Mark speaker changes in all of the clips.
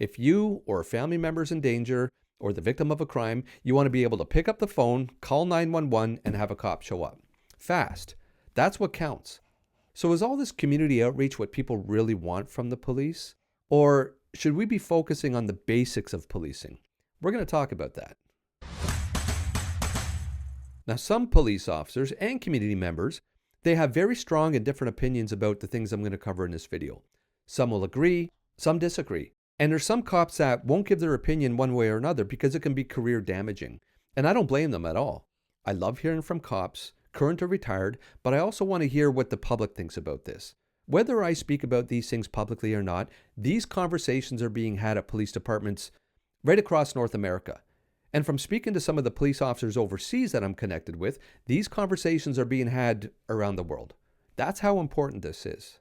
Speaker 1: If you or a family member is in danger or the victim of a crime, you want to be able to pick up the phone, call 911, and have a cop show up. Fast. That's what counts. So is all this community outreach what people really want from the police? Or should we be focusing on the basics of policing? We're going to talk about that. Now, some police officers and community members, they have very strong and different opinions about the things I'm going to cover in this video. Some will agree, some disagree. And there's some cops that won't give their opinion one way or another because it can be career damaging. And I don't blame them at all. I love hearing from cops, current or retired, but I also want to hear what the public thinks about this. Whether I speak about these things publicly or not, these conversations are being had at police departments right across North America. And from speaking to some of the police officers overseas that I'm connected with, these conversations are being had around the world. That's how important this is.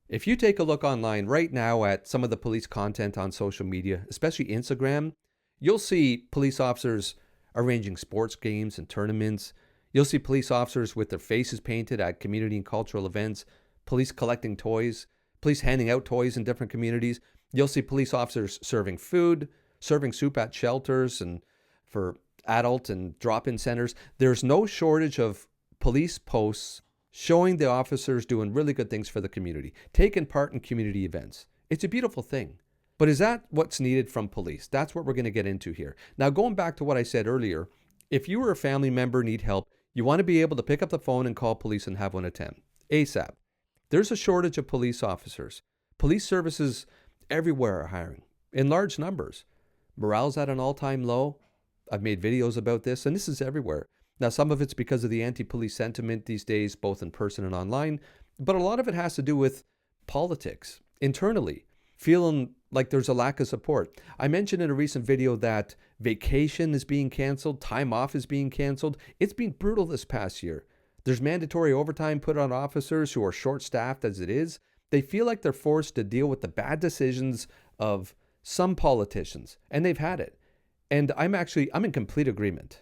Speaker 1: If you take a look online right now at some of the police content on social media, especially Instagram, you'll see police officers arranging sports games and tournaments. You'll see police officers with their faces painted at community and cultural events, police collecting toys, police handing out toys in different communities. You'll see police officers serving food, serving soup at shelters and for adult and drop-in centers. There's no shortage of police posts showing the officers doing really good things for the community, taking part in community events. It's a beautiful thing. But is that what's needed from police? That's what we're going to get into here. Now, going back to what I said earlier, if you or a family member need help, you want to be able to pick up the phone and call police and have one attend ASAP. There's a shortage of police officers. Police services everywhere are hiring in large numbers. Morale's at an all-time low. I've made videos about this, and this is everywhere. Now, some of it's because of the anti-police sentiment these days, both in person and online, but a lot of it has to do with politics, internally, feeling like there's a lack of support. I mentioned in a recent video that vacation is being canceled, time off is being canceled. It's been brutal this past year. There's mandatory overtime put on officers who are short-staffed as it is. They feel like they're forced to deal with the bad decisions of some politicians, and they've had it. And I'm in complete agreement.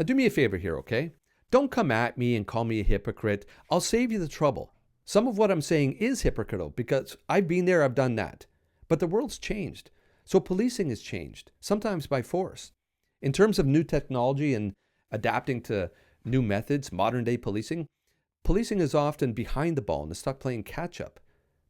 Speaker 1: Do me a favor here, okay? Don't come at me and call me a hypocrite. I'll save you the trouble. Some of what I'm saying is hypocritical because I've been there, I've done that. But the world's changed. So policing has changed, sometimes by force. In terms of new technology and adapting to new methods, modern day policing is often behind the ball and is stuck playing catch up.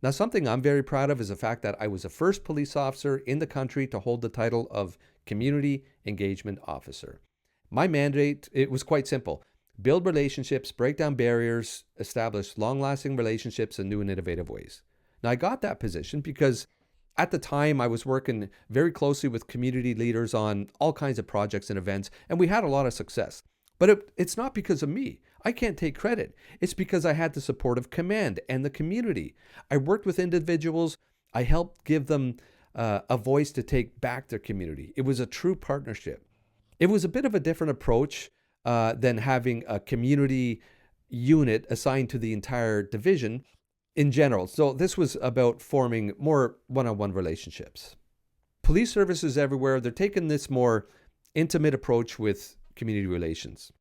Speaker 1: Now, something I'm very proud of is the fact that I was the first police officer in the country to hold the title of Community Engagement Officer. My mandate, it was quite simple. Build relationships, break down barriers, establish long-lasting relationships in new and innovative ways. Now, I got that position because at the time I was working very closely with community leaders on all kinds of projects and events, and we had a lot of success. But it's not because of me. I can't take credit. It's because I had the support of command and the community. I worked with individuals. I helped give them a voice to take back their community. It was a true partnership. It was a bit of a different approach than having a community unit assigned to the entire division in general. So this was about forming more one-on-one relationships. Police services everywhere, they're taking this more intimate approach with community relations.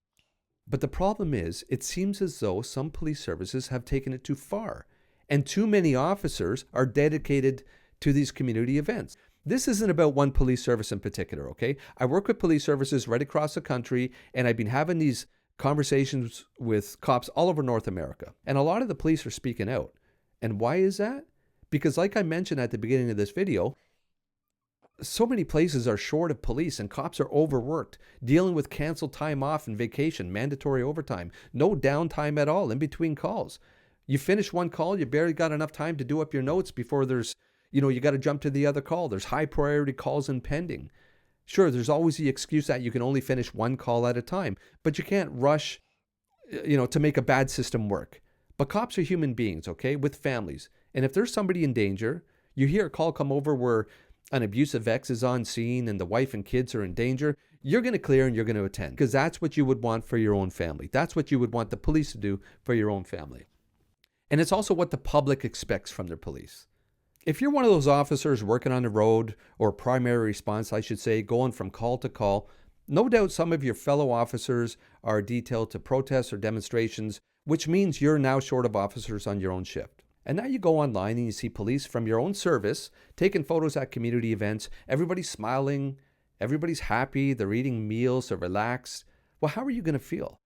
Speaker 1: But the problem is, it seems as though some police services have taken it too far, and too many officers are dedicated to these community events. This isn't about one police service in particular, okay? I work with police services right across the country, and I've been having these conversations with cops all over North America. And a lot of the police are speaking out. And why is that? Because like I mentioned at the beginning of this video, so many places are short of police and cops are overworked, dealing with canceled time off and vacation, mandatory overtime, no downtime at all in between calls. You finish one call, you barely got enough time to do up your notes before there's, you got to jump to the other call. There's high priority calls impending. Sure, there's always the excuse that you can only finish one call at a time, but you can't rush, to make a bad system work. But cops are human beings, okay, with families. And if there's somebody in danger, you hear a call come over where an abusive ex is on scene and the wife and kids are in danger, you're going to clear and you're going to attend because that's what you would want for your own family. That's what you would want the police to do for your own family. And it's also what the public expects from their police. If you're one of those officers working on the road, or primary response, I should say, going from call to call, no doubt some of your fellow officers are detailed to protests or demonstrations, which means you're now short of officers on your own shift. And now you go online and you see police from your own service taking photos at community events. Everybody's smiling. Everybody's happy. They're eating meals. They're relaxed. Well, how are you going to feel?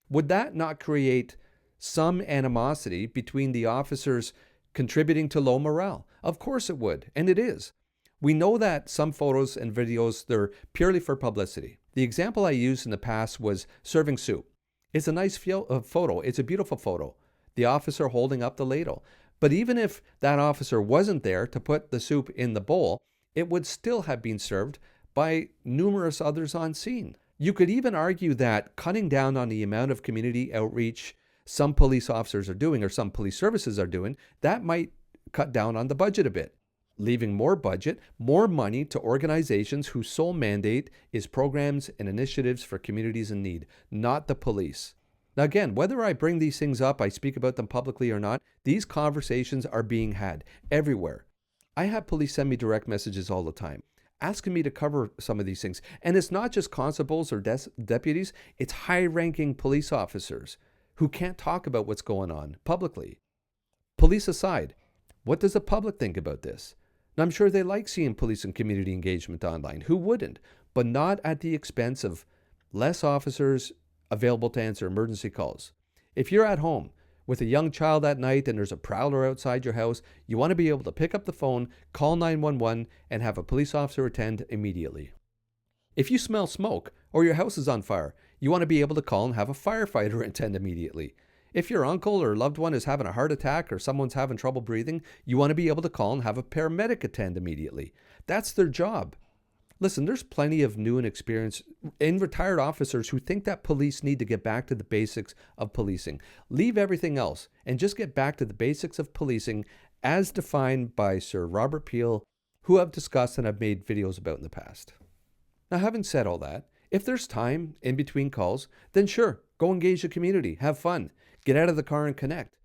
Speaker 1: Would that not create some animosity between the officers contributing to low morale? Of course it would, and it is. We know that some photos and videos, they're purely for publicity. The example I used in the past was serving soup. It's a nice photo. It's a beautiful photo. The officer holding up the ladle. But even if that officer wasn't there to put the soup in the bowl, it would still have been served by numerous others on scene. You could even argue that cutting down on the amount of community outreach some police officers are doing or some police services are doing, that might cut down on the budget a bit, leaving more budget, more money to organizations whose sole mandate is programs and initiatives for communities in need, not the police. Now again, whether I bring these things up, I speak about them publicly or not, these conversations are being had everywhere. I have police send me direct messages all the time, asking me to cover some of these things. And it's not just constables or deputies, it's high-ranking police officers who can't talk about what's going on publicly. Police aside, what does the public think about this? And I'm sure they like seeing police and community engagement online. Who wouldn't? But not at the expense of less officers available to answer emergency calls. If you're at home with a young child at night and there's a prowler outside your house, you want to be able to pick up the phone, call 911, and have a police officer attend immediately. If you smell smoke or your house is on fire, you want to be able to call and have a firefighter attend immediately. If your uncle or loved one is having a heart attack or someone's having trouble breathing, you want to be able to call and have a paramedic attend immediately. That's their job. Listen, there's plenty of new and experienced and retired officers who think that police need to get back to the basics of policing. Leave everything else and just get back to the basics of policing as defined by Sir Robert Peel, who I've discussed and I've made videos about in the past. Now, having said all that, if there's time in between calls, then sure, go engage the community, have fun, get out of the car and connect.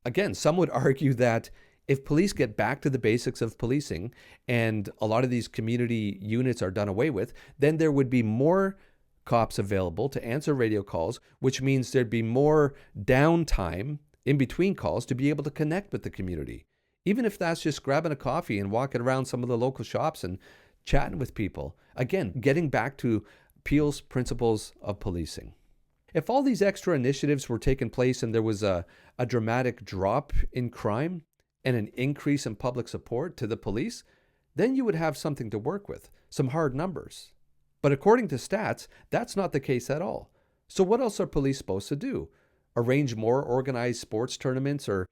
Speaker 1: Again, some would argue that if police get back to the basics of policing and a lot of these community units are done away with, then there would be more cops available to answer radio calls, which means there'd be more downtime in between calls to be able to connect with the community. Even if that's just grabbing a coffee and walking around some of the local shops and chatting with people. Again, getting back to Peel's principles of policing. If all these extra initiatives were taking place and there was a dramatic drop in crime and an increase in public support to the police, then you would have something to work with, some hard numbers. But according to stats, that's not the case at all. So what else are police supposed to do? Arrange more organized sports tournaments or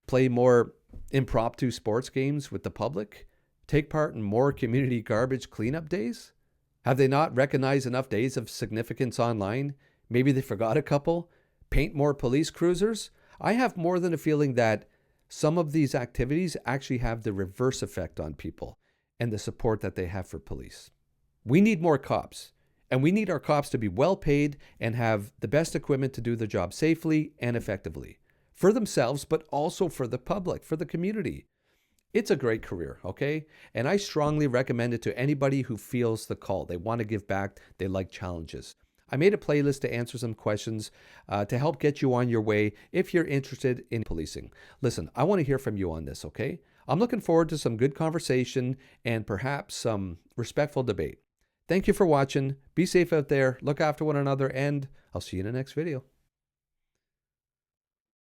Speaker 1: play more impromptu sports games with the public? Take part in more community garbage cleanup days? Have they not recognized enough days of significance online? Maybe they forgot a couple? Paint more police cruisers? I have more than a feeling that some of these activities actually have the reverse effect on people and the support that they have for police. We need more cops, and we need our cops to be well paid and have the best equipment to do the job safely and effectively for themselves, but also for the public, for the community. It's a great career, okay? And I strongly recommend it to anybody who feels the call. They want to give back. They like challenges. I made a playlist to answer some questions to help get you on your way if you're interested in policing. Listen, I want to hear from you on this, okay? I'm looking forward to some good conversation and perhaps some respectful debate. Thank you for watching. Be safe out there. Look after one another, and I'll see you in the next video.